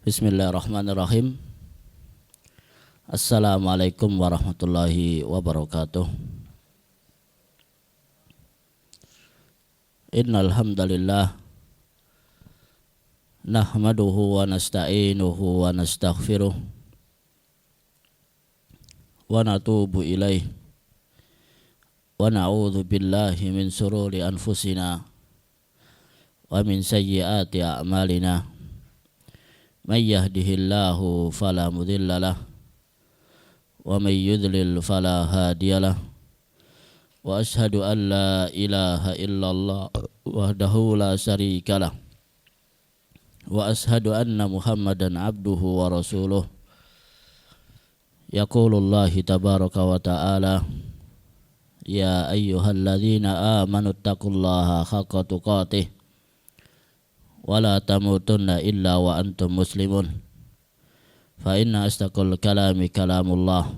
Bismillahirrahmanirrahim. Assalamualaikum warahmatullahi wabarakatuh. Innal hamdalillah nahmaduhu wa nasta'inuhu wa nastaghfiruh wa natubu ilaih wa na'udzu billahi min sururi anfusina wa min sayyiati a'malina. Man yahdihillahu fala mudilla lah wa man yudlil fala hadiya lah. Wa ashhadu an la ilaha illallah wahdahu la syarika lah wa ashhadu anna Muhammadan abduhu wa rasuluh. Yaqulullahi tabaraka wa ta'ala, ya ayyuhalladzina amanu taqullaha haqqa tuqatih wa la tamutunna illa wa antum muslimun. Fa inna astaqul kalami kalamullah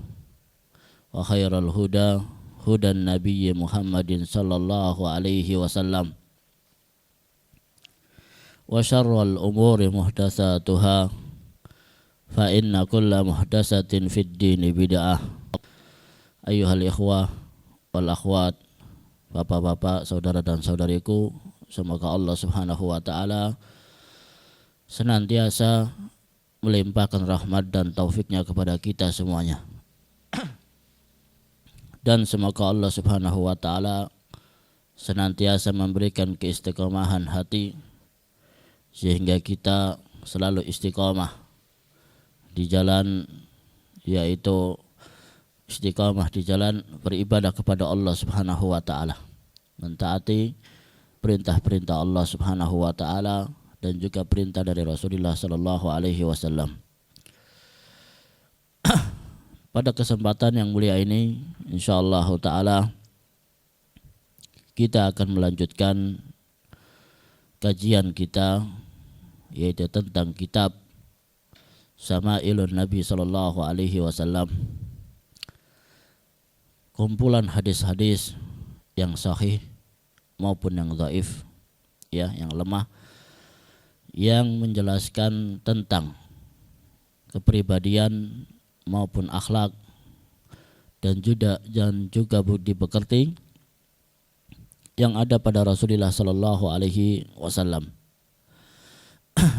wa khairal huda hudan nabiyyi Muhammadin sallallahu alaihi wasallam wa syarrul umuri muhdatsatuha fa inna kulla muhdatsatin fid dini bid'ah. Ayyuhal ikhwah wal akhwat, bapak-bapak, saudara dan saudariku, semoga Allah Subhanahu wa ta'ala senantiasa melimpahkan rahmat dan taufiknya kepada kita semuanya. Dan semoga Allah Subhanahu wa ta'ala senantiasa memberikan keistiqomahan hati sehingga kita selalu istiqomah di jalan, yaitu istiqomah di jalan beribadah kepada Allah Subhanahu wa ta'ala, mentaati perintah-perintah Allah Subhanahu wa ta'ala dan juga perintah dari Rasulullah sallallahu alaihi wasallam. Pada kesempatan yang mulia ini, insyaallah ta'ala kita akan melanjutkan kajian kita, yaitu tentang kitab Syama'ilun Nabi sallallahu alaihi wasallam, kumpulan hadis-hadis yang sahih maupun yang dhaif, ya, yang lemah, yang menjelaskan tentang kepribadian maupun akhlak dan juga budi pekerti yang ada pada Rasulullah sallallahu alaihi wasallam.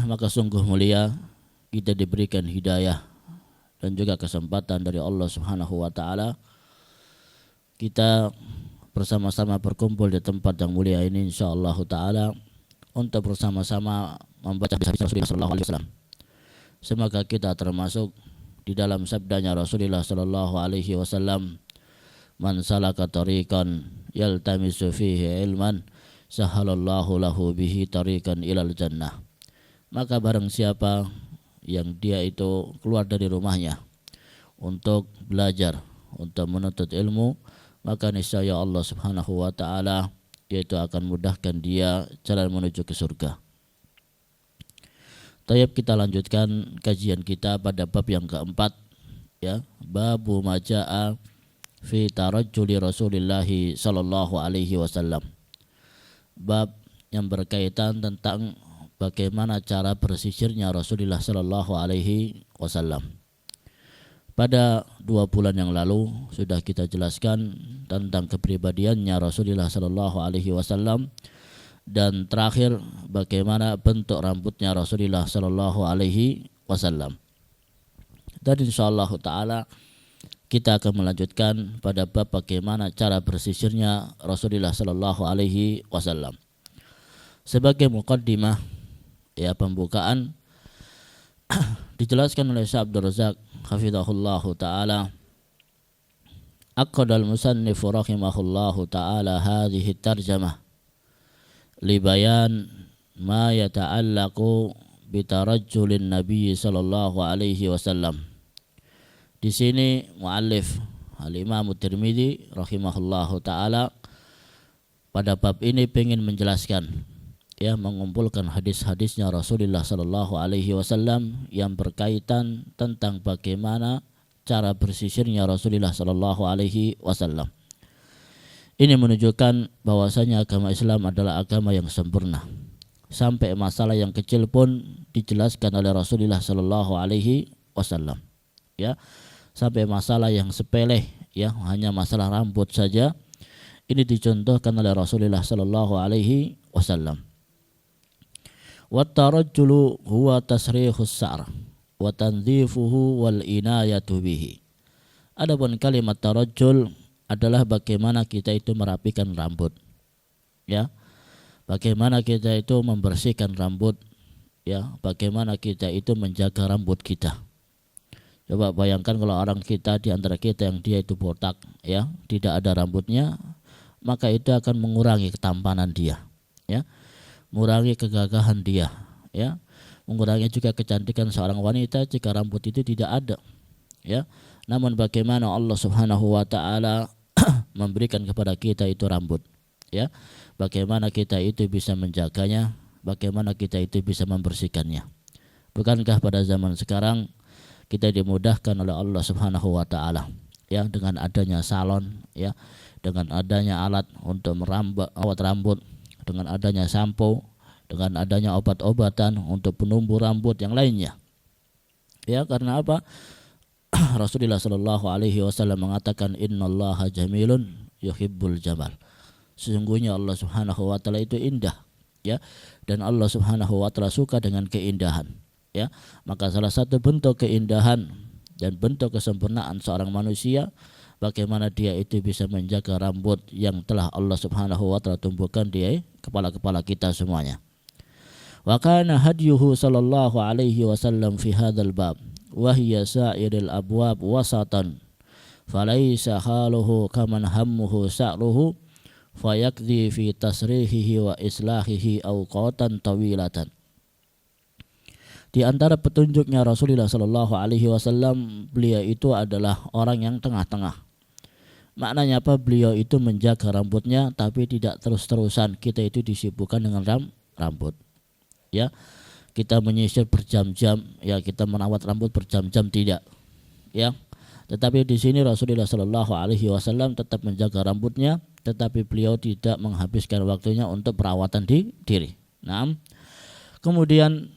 Maka sungguh mulia kita diberikan hidayah dan juga kesempatan dari Allah Subhanahu wa ta'ala, kita bersama-sama berkumpul di tempat yang mulia ini insyaallah ta'ala untuk bersama-sama membaca hadis Rasulullah sallallahu alaihi wasallam. Semoga kita termasuk di dalam sabdanya Rasulullah sallallahu alaihi wasallam, man salaka tariqan yaltamisu fihi ilman sahalallahu lahu bihi tariqan ilal jannah. Maka barang siapa yang dia itu keluar dari rumahnya untuk belajar, untuk menuntut ilmu, maka niscaya Allah Subhanahu wa ta'ala yaitu akan mudahkan dia jalan menuju ke surga. Tayyib, kita lanjutkan kajian kita pada bab yang keempat, ya, babu maja'a fi tarajjuli Rasulillah sallallahu alaihi wasallam. Bab yang berkaitan tentang bagaimana cara bersisirnya Rasulullah sallallahu alaihi wasallam. Pada 2 bulan yang lalu sudah kita jelaskan tentang kepribadiannya Rasulullah sallallahu alaihi wasallam, dan terakhir bagaimana bentuk rambutnya Rasulullah sallallahu alaihi wasallam. Dan insyaallah taala kita akan melanjutkan pada bab bagaimana cara bersisirnya Rasulullah sallallahu alaihi wasallam. Sebagai muqaddimah, ya, pembukaan, dijelaskan oleh Syekh Abdul Razak hafizahullahu ta'ala, aqadal musannifu rahimahullahu ta'ala hadhihi tarjamah li bayan ma yata'allaqu bitarajjulin nabi sallallahu alaihi wasallam. Di sini muallif Al-Imam Tirmidzi rahimahullahu ta'ala pada bab ini ingin menjelaskan, ya, mengumpulkan hadis-hadisnya Rasulullah sallallahu alaihi wasallam yang berkaitan tentang bagaimana cara bersisirnya Rasulullah sallallahu alaihi wasallam. Ini menunjukkan bahwasanya agama Islam adalah agama yang sempurna. sampai masalah yang kecil pun dijelaskan oleh Rasulullah Sallallahu Alaihi Wasallam. Ya, sampai masalah yang sepele, ya hanya masalah rambut saja, ini dicontohkan oleh Rasulullah Sallallahu Alaihi Wasallam. Wa tarajjulu huwa tasrihus sa'r wa tanzifuhu wal inayatu bihi. Adapun kalimat tarajjul adalah bagaimana kita itu merapikan rambut, ya. Bagaimana kita itu membersihkan rambut, ya, bagaimana kita itu menjaga rambut kita. Coba bayangkan kalau orang kita di antara kita yang dia itu botak, ya, tidak ada rambutnya, maka itu akan mengurangi ketampanan dia, ya, mengurangi kegagahan dia, ya, mengurangi juga kecantikan seorang wanita jika rambut itu tidak ada, ya. Namun bagaimana Allah Subhanahu wa taala memberikan kepada kita itu rambut, ya. Bagaimana kita itu bisa menjaganya, bagaimana kita itu bisa membersihkannya. Bukankah pada zaman sekarang kita dimudahkan oleh Allah Subhanahu wa taala, ya, dengan adanya salon, ya, dengan adanya alat untuk merawat rambut, dengan adanya sampo, dengan adanya obat-obatan untuk penumbuh rambut yang lainnya. Ya, karena apa? Rasulullah Shallallahu Alaihi Wasallam mengatakan innallaha jamilun yuhibbul jamal. Sesungguhnya Allah Subhanahu wa taala itu indah, ya, dan Allah Subhanahu wa taala suka dengan keindahan, ya. Maka salah satu bentuk keindahan dan bentuk kesempurnaan seorang manusia bagaimana dia itu bisa menjaga rambut yang telah Allah Subhanahu wa taala tumbuhkan di kepala-kepala kita semuanya. Wa kana hadyuhu sallallahu alaihi wasallam fi hadzal bab wa hiya sa'iril abwab wasatan falaysa haluhu kaman hammuhu sa'ruhu fayakdi fi tasrihihi wa islahihi awqatan tawilatan. Di antara petunjuknya Rasulullah Sallallahu Alaihi Wasallam, beliau itu adalah orang yang tengah-tengah. Maknanya apa? Beliau itu menjaga rambutnya, tapi tidak terus-terusan kita itu disibukkan dengan rambut. Ya, kita menyisir berjam-jam, ya, kita merawat rambut berjam-jam tidak. Ya, tetapi di sini Rasulullah Sallallahu Alaihi Wasallam tetap menjaga rambutnya, tetapi beliau tidak menghabiskan waktunya untuk perawatan diri. Nah, kemudian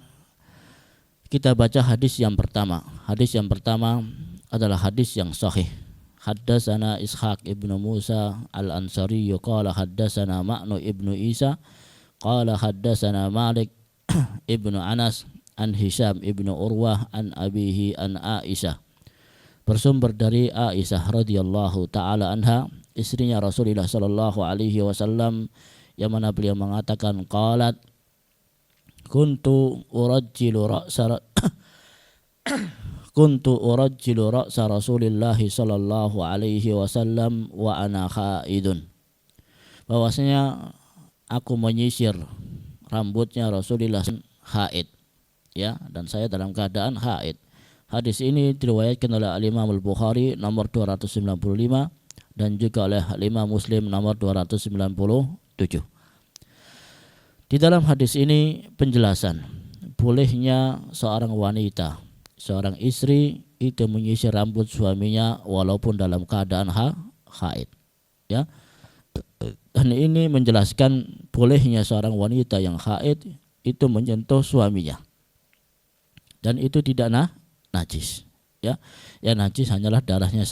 kita baca hadis yang pertama. Hadis yang pertama adalah hadis yang sahih. Haddatsana Ishaq ibnu Musa al-Ansari qala haddatsana Ma'nu ibnu Isa qala haddatsana Malik ibnu Anas an Hisham ibnu Urwah an abihi an Aisyah. Bersumber dari Aisyah radhiyallahu taala anha, istrinya Rasulullah sallallahu alaihi wasallam, yang mana beliau mengatakan qalat kuntu urajjilu ra'sa Rasulillah sallallahu alaihi wasallam wa ana haidun. Bahwasanya aku menyisir rambutnya Rasulullah haid, ya, dan saya dalam keadaan haid. Hadis ini diriwayatkan oleh Imam Al-Bukhari nomor 295 dan juga oleh Imam Muslim nomor 297. Di dalam hadis ini penjelasan bolehnya seorang wanita, seorang istri itu menyisir rambut suaminya walaupun dalam keadaan haid, ya. Dan ini menjelaskan bolehnya seorang wanita yang haid itu menyentuh suaminya, dan itu tidak najis, ya. Yang najis hanyalah darahnya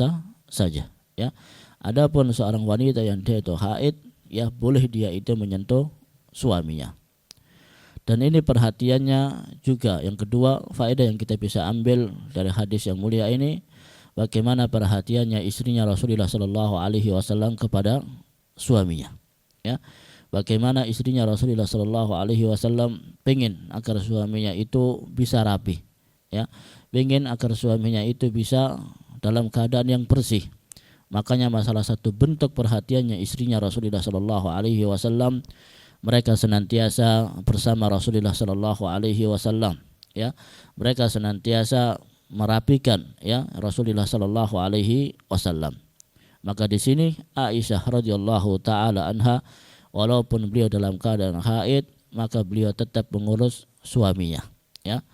saja, ya. Adapun seorang wanita yang dia itu haid, ya, boleh dia itu menyentuh suaminya. Dan ini perhatiannya juga yang kedua, faedah yang kita bisa ambil dari hadis yang mulia ini, bagaimana perhatiannya istrinya Rasulullah Sallallahu Alaihi Wasallam kepada suaminya, ya. Bagaimana istrinya Rasulullah Sallallahu Alaihi Wasallam pengen agar suaminya itu bisa rapi, ya, pengen agar suaminya itu bisa dalam keadaan yang bersih. Makanya salah satu bentuk perhatiannya istrinya Rasulullah Sallallahu Alaihi Wasallam, mereka senantiasa bersama Rasulullah Sallallahu Alaihi Wasallam, ya, mereka senantiasa merapikan, ya, Rasulullah Sallallahu Alaihi Wasallam. Maka di sini Aisyah radhiyallahu taala anha, walaupun beliau dalam keadaan haid, maka beliau tetap mengurus suaminya, ya.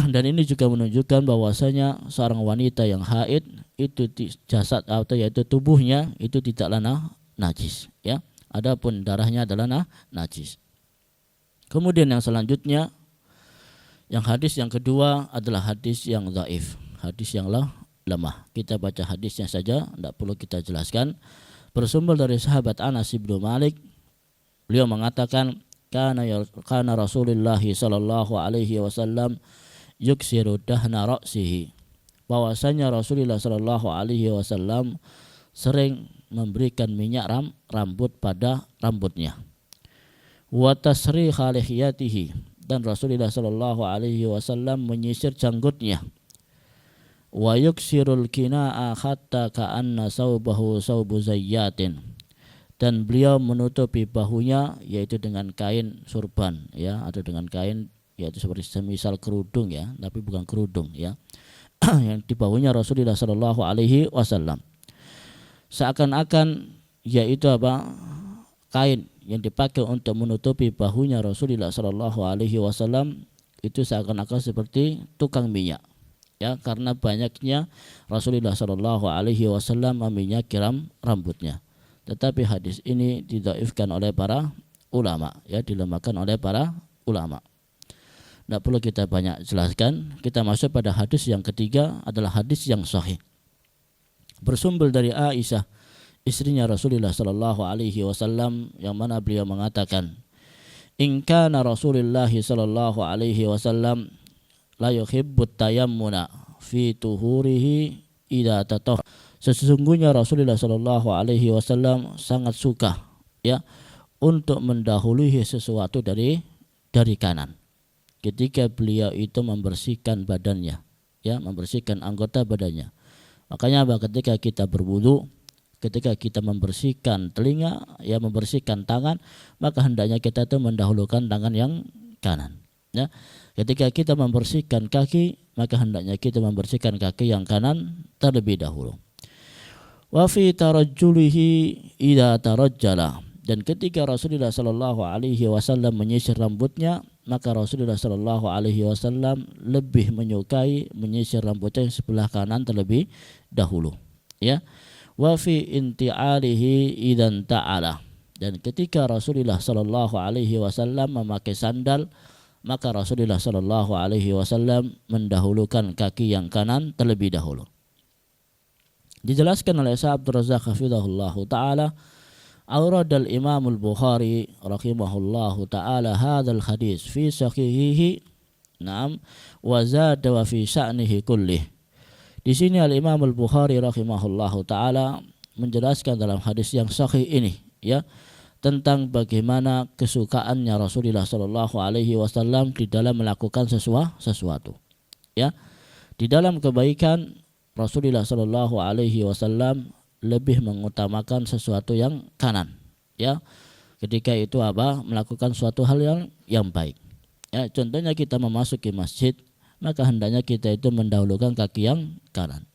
Dan ini juga menunjukkan bahwasanya seorang wanita yang haid itu jasad atau yaitu tubuhnya itu tidaklah najis, ya. Adapun darahnya adalah najis. Kemudian yang selanjutnya, yang hadis yang kedua adalah hadis yang dhaif, hadis yang lemah. Kita baca hadisnya saja, tidak perlu kita jelaskan. Bersumber dari sahabat Anas bin Malik, beliau mengatakan, kana Rasulullah sallallahu alaihi wasallam yuksiru dahna ra'sihi, bahwasanya Rasulullah sallallahu alaihi wasallam sering memberikan minyak rambut pada rambutnya. Wa tasriha lihiyatihi, dan Rasulullah sallallahu alaihi wasallam menyisir janggutnya. Wa yuksirul kina'a hatta ka'anna saubahu saubu zayyatin, dan beliau menutupi bahunya yaitu dengan kain surban, ya, atau dengan kain yaitu seperti semisal kerudung, ya, tapi bukan kerudung, ya, yang di bahunya Rasulullah sallallahu alaihi wasallam. Seakan-akan yaitu kain yang dipakai untuk menutupi bahunya Rasulullah sallallahu alaihi wasallam itu seakan-akan seperti tukang minyak, ya, karena banyaknya Rasulullah sallallahu alaihi wasallam meminyaki rambutnya. Tetapi hadis ini didhaifkan oleh para ulama, ya, dilemahkan oleh para ulama. Tidak perlu kita banyak jelaskan. Kita masuk pada hadis yang ketiga, adalah hadis yang sahih. Bersumber dari Aisyah, istrinya Rasulullah sallallahu alaihi wasallam, yang mana beliau mengatakan, in kana Rasulullah sallallahu alaihi wasallam la yuhibbut tayammuna fi tuhurihi idza tatahhara. Sesungguhnya Rasulullah sallallahu alaihi wasallam sangat suka, ya, untuk mendahului sesuatu dari kanan ketika beliau itu membersihkan badannya, ya, membersihkan anggota badannya. Makanya ketika kita berwudu, ketika kita membersihkan telinga, ya, membersihkan tangan, maka hendaknya kita itu mendahulukan tangan yang kanan, ya. Ketika kita membersihkan kaki, maka hendaknya kita membersihkan kaki yang kanan terlebih dahulu. Wa fi tarajjulihi idza tarajjala, dan ketika Rasulullah sallallahu alaihi wasallam menyisir rambutnya, maka Rasulullah sallallahu alaihi wasallam lebih menyukai menyisir rambutnya yang sebelah kanan terlebih dahulu, ya. Wa fi inti'alihi idzan ta'ala, dan ketika Rasulullah sallallahu alaihi wasallam memakai sandal, maka Rasulullah sallallahu alaihi wasallam mendahulukan kaki yang kanan terlebih dahulu. Dijelaskan oleh Syekh Abdul Razzaq hafizahullahu taala, awradal Imam al-Bukhari rahimahullahu taala hadzal hadis fi sahihihi, na'am, wa zada wa fi sya'nihi kullih. Di sini Al-Imam Al-Bukhari rahimahullahu taala menjelaskan dalam hadis yang sahih ini, ya, tentang bagaimana kesukaannya Rasulullah sallallahu alaihi wasallam di dalam melakukan sesuatu, ya. Di dalam kebaikan Rasulullah sallallahu alaihi wasallam lebih mengutamakan sesuatu yang kanan, ya. Ketika itu melakukan suatu hal yang baik. Ya, contohnya kita memasuki masjid, maka hendaknya kita itu mendahulukan kaki yang kanan.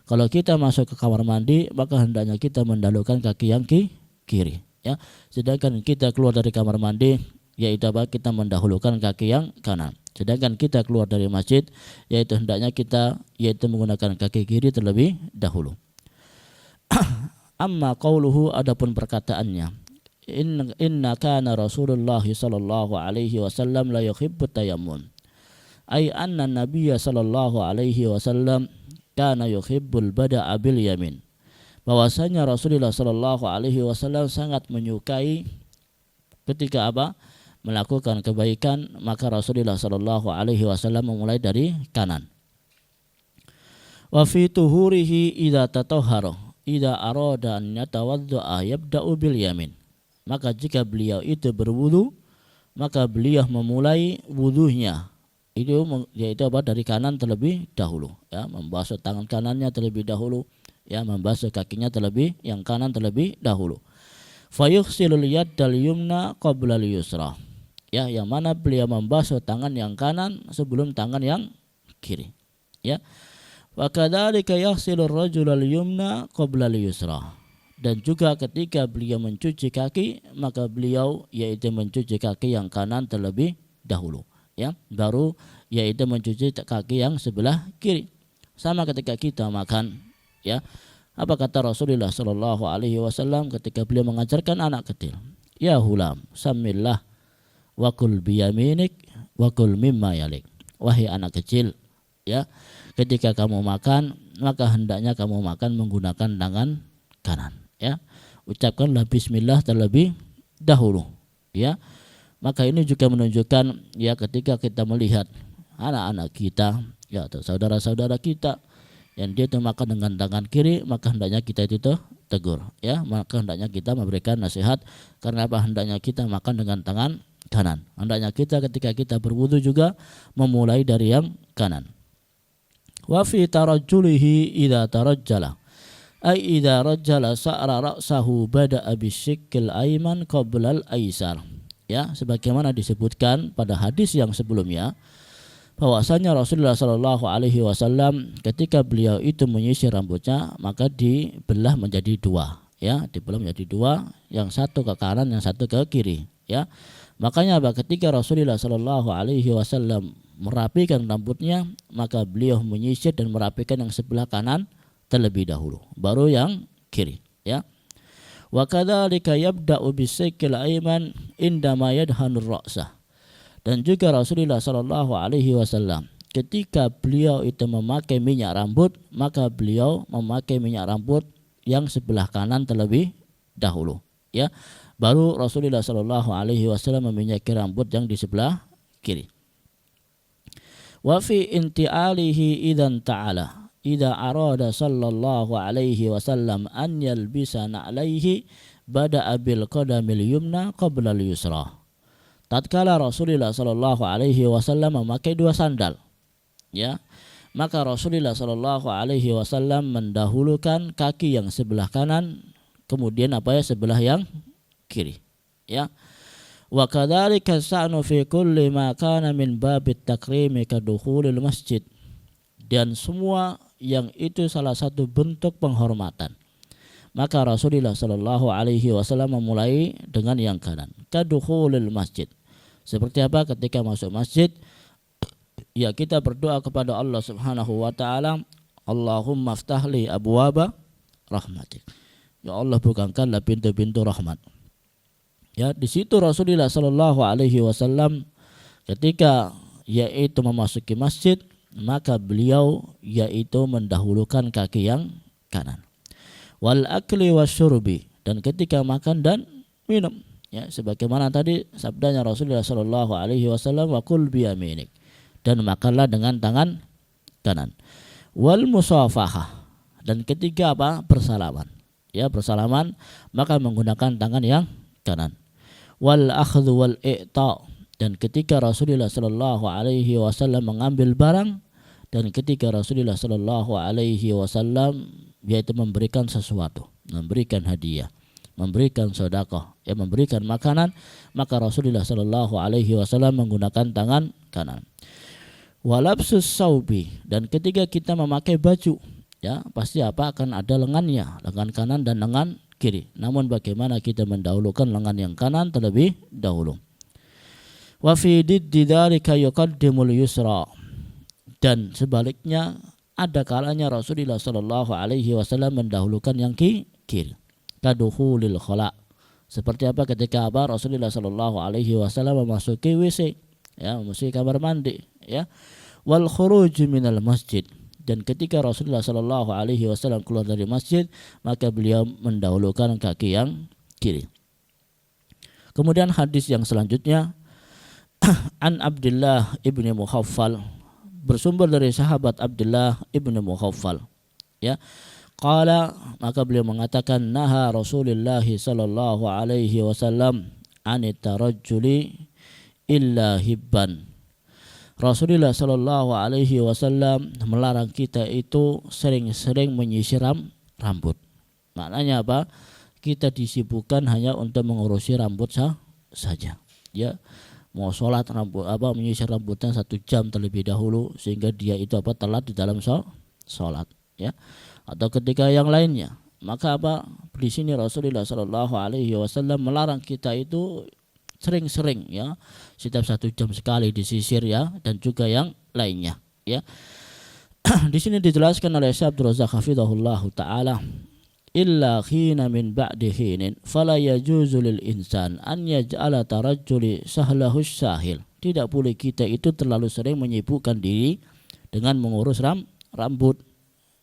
Kalau kita masuk ke kamar mandi, maka hendaknya kita mendahulukan kaki yang kiri, ya. Sedangkan kita keluar dari kamar mandi, yaitu kita mendahulukan kaki yang kanan. Sedangkan kita keluar dari masjid, yaitu hendaknya kita menggunakan kaki kiri terlebih dahulu. Amma qauluhu, adapun perkataannya, inna kana Rasulullah sallallahu alaihi wasallam la yuhibbut tayammun, ay anna nabiyya sallallahu alaihi wasallam kana yuhibbul bada'a bil yamin, bahwasanya Rasulullah sallallahu alaihi wasallam sangat menyukai ketika melakukan kebaikan, maka Rasulullah sallallahu alaihi wasallam memulai dari kanan. Wa fi tuhurihi idza tatahhara idza arada an yatawaddaa yabda'u bil yamin, maka jika beliau itu berwudu, maka beliau memulai wudunya itu yaitu dari kanan terlebih dahulu, ya, membasuh tangan kanannya terlebih dahulu, ya, membasuh kakinya yang kanan terlebih dahulu. Fayughsilul yaddal yumna qabla al-yusra, ya, yang mana beliau membasuh tangan yang kanan sebelum tangan yang kiri, ya. Wa kadzalika yaghsilur rajulul yumna qabla al-yusra, dan juga ketika beliau mencuci kaki, maka beliau yaitu mencuci kaki yang kanan terlebih dahulu, ya, baru yaitu mencuci kaki yang sebelah kiri. Sama ketika kita makan, ya, apa kata Rasulullah sallallahu alaihi wasallam ketika beliau mengajarkan anak kecil, ya hulam samillah wa kul biyaminik wa kul mimma yalik. Wahai anak kecil, ya, ketika kamu makan, maka hendaknya kamu makan menggunakan tangan kanan, ya. Ucapkanlah bismillah terlebih dahulu, ya. Maka ini juga menunjukkan, ya, ketika kita melihat anak-anak kita, ya, atau saudara-saudara kita yang dia itu makan dengan tangan kiri, maka hendaknya kita itu tegur, ya. Maka hendaknya kita memberikan nasihat. Karena apa? Hendaknya kita makan dengan tangan kanan. Hendaknya kita ketika kita berwudu juga memulai dari yang kanan. Wa fi tarajjulihi idza tarajjala, ay idza rajjala sa'ra ra'sahu bada'a bisyikil ayman qabla al-aysar. Ya, sebagaimana disebutkan pada hadis yang sebelumnya, bahwasanya Rasulullah Shallallahu Alaihi Wasallam ketika beliau itu menyisir rambutnya, maka dibelah menjadi dua, ya, dibelah menjadi dua, yang satu ke kanan, yang satu ke kiri, ya. Makanya ketika Rasulullah Shallallahu Alaihi Wasallam merapikan rambutnya, maka beliau menyisir dan merapikan yang sebelah kanan terlebih dahulu, baru yang kiri, ya. Wa kadzalika yabda'u bisyikil ayman indama yadhanur ra'sah. Dan juga Rasulullah Shallallahu Alaihi Wasallam ketika beliau itu memakai minyak rambut, maka beliau memakai minyak rambut yang sebelah kanan terlebih dahulu, ya. Baru Rasulullah Shallallahu Alaihi Wasallam meminyaki rambut yang di sebelah kiri. Wa fi inti'alihi idzan ta'ala idza arada sallallahu alaihi wasallam an yalbisa na'laihi bada'a bil qadamil yumna qabla al yusra. Tatkala Rasulullah sallallahu alaihi wasallam memakai dua sandal, ya, maka Rasulullah sallallahu alaihi wasallam mendahulukan kaki yang sebelah kanan, kemudian sebelah yang kiri, ya. Wa kadzalika sa'nu fi kulli ma kana min babit takrimi kadukhulil masjid. Dan semua yang itu salah satu bentuk penghormatan, maka Rasulullah Shallallahu Alaihi Wasallam memulai dengan yang kanan. Kadukhulil masjid, seperti apa? Ketika masuk masjid, ya, kita berdoa kepada Allah Subhanahu Wa Taala, Allahumma ftahli abwaba rahmatik. Ya Allah, bukakanlah pintu-pintu rahmat. Ya, di situ Rasulullah Shallallahu Alaihi Wasallam ketika yaitu memasuki masjid, maka beliau yaitu mendahulukan kaki yang kanan. Wal akli wasyurbi, dan ketika makan dan minum, ya, sebagaimana tadi sabdanya Rasulullah Shallallahu Alaihi Wasallam, wa kul biyaminik, dan makanlah dengan tangan kanan. Wal musafahah, dan ketika bersalaman, ya, bersalaman maka menggunakan tangan yang kanan. Wal akhdhu wal i'ta, dan ketika Rasulullah Shallallahu Alaihi Wasallam mengambil barang, dan ketika Rasulullah Shallallahu Alaihi Wasallam yaitu memberikan sesuatu, memberikan hadiah, memberikan sedekah, ya, memberikan makanan, maka Rasulullah Shallallahu Alaihi Wasallam menggunakan tangan kanan. Walabsus saubi, dan ketika kita memakai baju, ya, pasti akan ada lengannya, lengan kanan dan lengan kiri. Namun bagaimana kita mendahulukan lengan yang kanan terlebih dahulu. Wa fi diddi dzalika yuqaddimul yusra, dan sebaliknya ada kalanya Rasulullah Shallallahu Alaihi Wasallam mendahulukan yang kiri. Kadukhulil khala, seperti apa? Ketika Rasulullah Shallallahu Alaihi Wasallam memasuki WC, ya, memasuki kamar mandi, ya. Wal khuruj minal masjid, dan ketika Rasulullah Shallallahu Alaihi Wasallam keluar dari masjid, maka beliau mendahulukan kaki yang kiri. Kemudian hadis yang selanjutnya, an Abdullah ibni Mughaffal, bersumber dari sahabat Abdullah ibnu Mughaffal, ya, qala, maka beliau mengatakan, naha Rasulullah sallallahu alaihi wasallam anit tarajjuli illa hibban. Rasulullah sallallahu alaihi wasallam melarang kita itu sering-sering menyisir rambut. Maknanya apa? Kita disibukkan hanya untuk mengurusi rambut saja, ya. Mau sholat menyisir rambutnya 1 jam terlebih dahulu sehingga dia itu telat di dalam sholat, ya, atau ketika yang lainnya. Maka di sini Rasulullah Shallallahu Alaihi Wasallam melarang kita itu sering-sering, ya, setiap 1 jam sekali disisir, ya, dan juga yang lainnya, ya. Di sini dijelaskan oleh Syekh Abdul Razak hafizahullah taala, illa khina min ba'di khinin fala yajuzu lil insan an yaj'ala tarajjuli sahlahu sahil. Tidak boleh kita itu terlalu sering menyibukkan diri dengan mengurus rambut,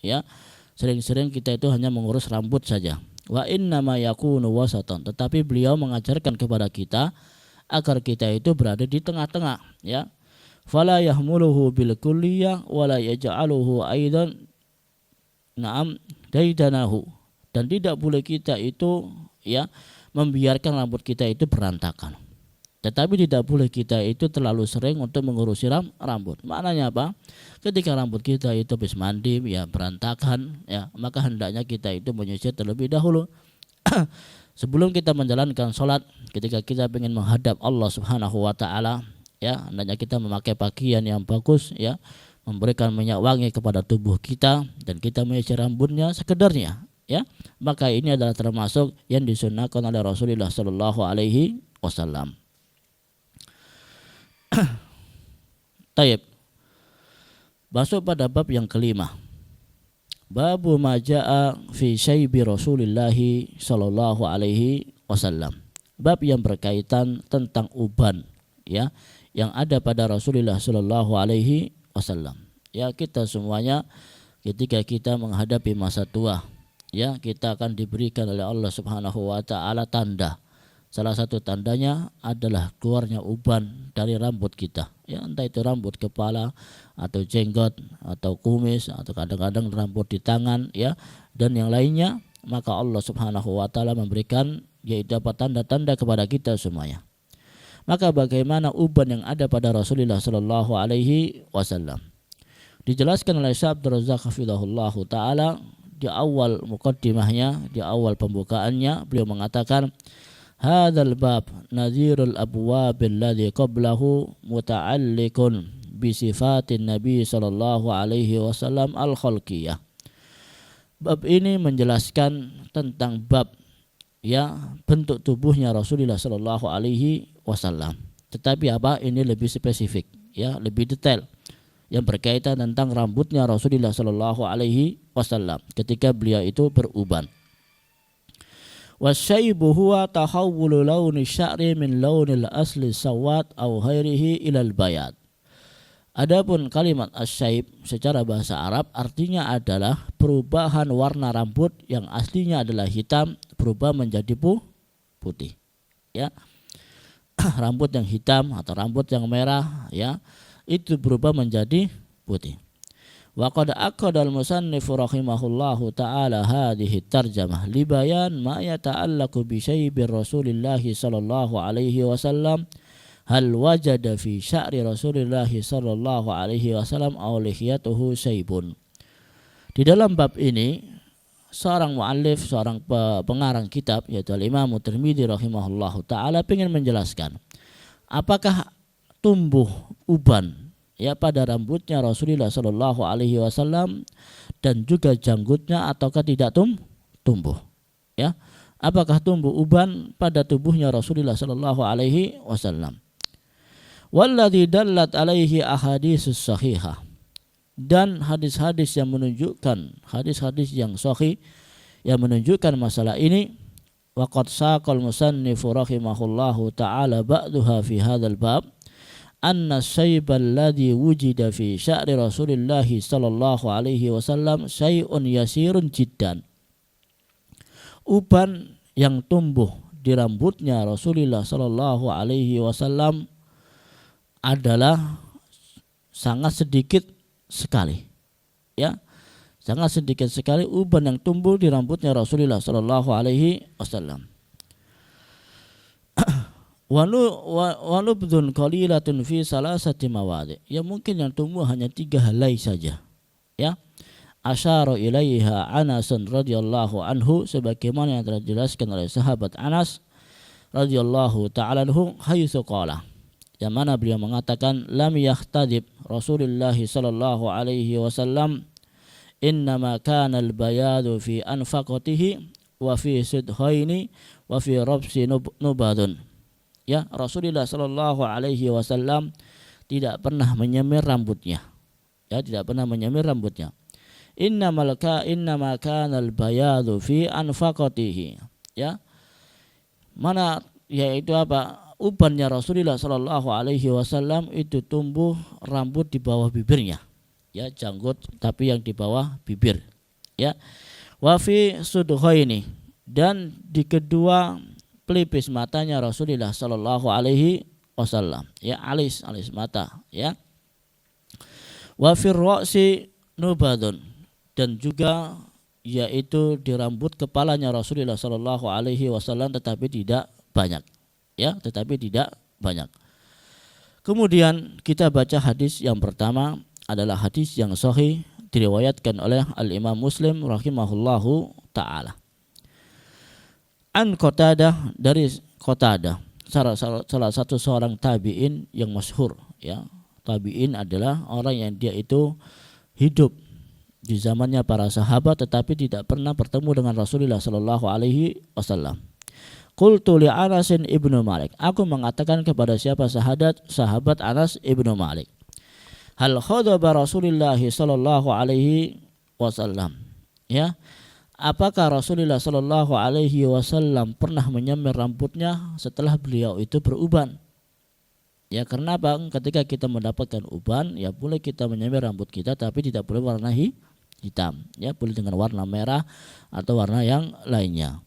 ya. Sering-sering kita itu hanya mengurus rambut saja. Wa inna ma yakunu wasatan, tetapi beliau mengajarkan kepada kita agar kita itu berada di tengah-tengah, ya. Fala yahmuluhu bil kulliyah wala yaj'aluhu aidan na'am daidanahu. Dan tidak boleh kita itu, ya, membiarkan rambut kita itu berantakan. Tetapi tidak boleh kita itu terlalu sering untuk mengurusi rambut. Maknanya apa? Ketika rambut kita itu habis mandi, ya, berantakan, ya, maka hendaknya kita itu menyisir terlebih dahulu. Sebelum kita menjalankan sholat, ketika kita ingin menghadap Allah Subhanahu wa taala, ya, hendaknya kita memakai pakaian yang bagus, ya, memberikan minyak wangi kepada tubuh kita, dan kita menyisir rambutnya sekedarnya, ya. Maka ini adalah termasuk yang disunnahkan oleh Rasulullah sallallahu alaihi wasallam. Taib. Masuk pada bab yang kelima. Babu ma jaa fi syaibi Rasulillah sallallahu alaihi wasallam. Bab yang berkaitan tentang uban, ya, yang ada pada Rasulullah sallallahu alaihi wasallam. Ya, kita semuanya ketika kita menghadapi masa tua, ya, kita akan diberikan oleh Allah Subhanahu wa taala tanda. Salah satu tandanya adalah keluarnya uban dari rambut kita, ya, entah itu rambut kepala atau jenggot atau kumis atau kadang-kadang rambut di tangan, ya, dan yang lainnya. Maka Allah Subhanahu wa taala memberikan yaitu apa tanda-tanda kepada kita semuanya. Maka bagaimana uban yang ada pada Rasulullah sallallahu alaihi wasallam? Dijelaskan oleh Syekh Abdul Razak hafizahullah taala di awal muqaddimahnya, di awal pembukaannya, beliau mengatakan hadzal bab nadhirul abwab alladhi qablahu muta'alliqun bi sifatin nabi sallallahu alaihi wasallam al-khalqiyah. Bab ini menjelaskan tentang bab, ya, bentuk tubuhnya Rasulullah sallallahu alaihi wasallam. Tetapi apa? Ini lebih spesifik, ya, lebih detail, yang berkaitan tentang rambutnya Rasulullah sallallahu alaihi wasallam ketika beliau itu beruban. Wasyaibu huwa tahawwulu launi sya'ri min launil asli sawat aw ghairihi ilal bayad. Adapun kalimat asyaib secara bahasa Arab artinya adalah perubahan warna rambut yang aslinya adalah hitam berubah menjadi putih, ya. Rambut yang hitam atau rambut yang merah, ya, itu berubah menjadi putih. Wa qad aqada al-musannif rahimahullahu ta'ala hadhihi tarjamah li bayan ma yata'allaqu bi syaibi Rasulillah sallallahu alaihi wasallam hal wajada fi sya'ri Rasulillah sallallahu alaihi wasallam aw lihiyatuhu syaibun. Di dalam bab ini seorang muallif, seorang pengarang kitab yaitu Al-Imam Tirmidzi rahimahullahu ta'ala ingin menjelaskan apakah tumbuh uban, ya, pada rambutnya Rasulullah sallallahu alaihi wasallam dan juga janggutnya ataukah tidak tumbuh, ya. Apakah tumbuh uban pada tubuhnya Rasulullah sallallahu alaihi wasallam? Walladzi dallat alaihi ahaditsus sahihah, dan hadis-hadis yang menunjukkan, hadis-hadis yang sahih yang menunjukkan masalah ini. Waqad saqal musannif rahimahullahu ta'ala ba'daha fi hadzal bab anna syaiba alladhi wujida fi sya'ri Rasulillah sallallahu alaihi wasallam syai'un yasirun jiddan. Uban yang tumbuh di rambutnya Rasulullah sallallahu alaihi wasallam adalah sangat sedikit sekali, ya. Sangat sedikit sekali uban yang tumbuh di rambutnya Rasulullah sallallahu alaihi wasallam. Walubdun qalilatun fi salasati mawadi', ya, mungkin yang tumbuh hanya 3 helai saja, ya. Asyara ilaiha Anas radhiyallahu anhu, sebagaimana yang telah dijelaskan oleh sahabat Anas radhiyallahu ta'ala anhu, haitsu qala, yang mana beliau mengatakan lam yahtadib Rasulullah sallallahu alaihi wasallam innama kana al-bayadu fi anfaqatihi wa fi sidhaini wa fi rabsi nubadun. Ya, Rasulullah sallallahu alaihi wasallam tidak pernah menyemir rambutnya, ya, tidak pernah menyemir rambutnya. innama kanal bayadu fi anfaqatihi. Ya. Mana yaitu apa? Ubannya Rasulullah Shallallahu alaihi wasallam itu tumbuh rambut di bawah bibirnya. Ya, janggut tapi yang di bawah bibir. Ya. Wa fi sudghaini, dan di kedua pelipis matanya Rasulullah Shallallahu alaihi wasallam. Ya, alis mata, ya. Wa fi ra'si nubadun, dan juga yaitu di rambut kepalanya Rasulullah Shallallahu alaihi wasallam, tetapi tidak banyak. Ya, tetapi tidak banyak. Kemudian kita baca hadis yang pertama adalah hadis yang sahih diriwayatkan oleh Al-Imam Muslim rahimahullahu taala. An Qatadah, dari Qatadah, salah satu seorang tabi'in yang masyhur, ya. Tabi'in adalah orang yang dia itu hidup di zamannya para sahabat tetapi tidak pernah bertemu dengan Rasulullah sallallahu alaihi wasallam. Qultu li Anas ibnu Malik, aku mengatakan kepada siapa? Sahabat Anas ibnu Malik. Hal khadaba Rasulullah sallallahu alaihi wasallam. Ya. Apakah Rasulullah sallallahu alaihi wasallam pernah menyemir rambutnya setelah beliau itu beruban? Ya, karena apa? Ketika kita mendapatkan uban, ya boleh kita menyemir rambut kita, tapi tidak boleh warna hitam. Ya, boleh dengan warna merah atau warna yang lainnya.